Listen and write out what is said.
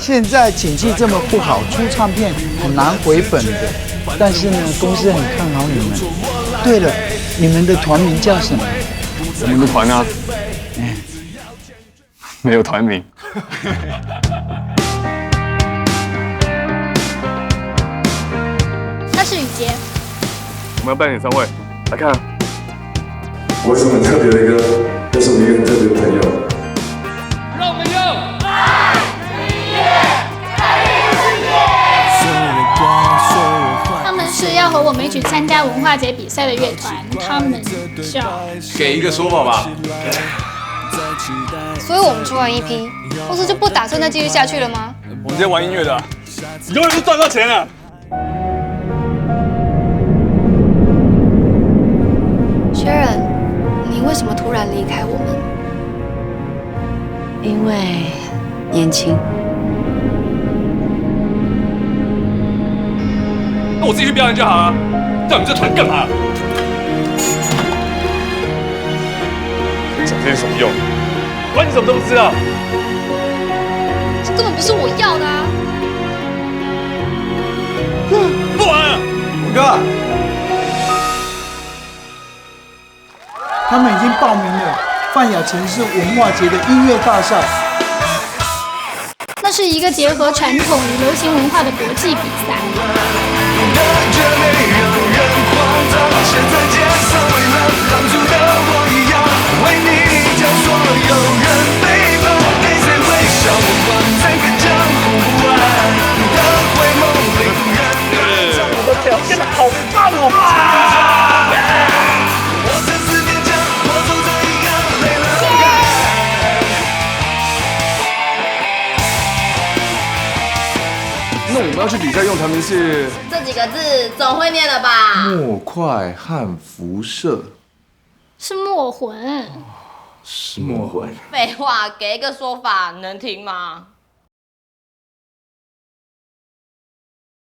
现在景气这么不好，出唱片很难回本的。但是呢，公司很看好你们。对了，你们的团名叫什么？我们的团啊，没有团名。他是雨杰。我们要办演唱会，来看。我是很特别的歌，又是我一个很特别的朋友。让我们用爱、音乐、爱他们是要和我们一起参加文化节比赛的乐团，他们叫……给一个说法吧。所以我们出完EP，公司就不打算再继续下去了吗？我们今天玩音乐的，永远都赚到钱了。Sharon， 你为什么突然离开我们？因为年轻。那我自己去表演就好了，叫你们这团干嘛？讲这些什么用？关你什么东西啊？这根本不是我要的啊！不玩了，文哥。他们已经报名了泛亚城市文化节的音乐大赛。那是一个结合传统与流行文化的国际比赛。你的表现得好棒哦！那我们要去比赛用团名是这几个字总会念了吧？墨块和辐射。是墨魂。是墨魂。废话，给一个说法能听吗？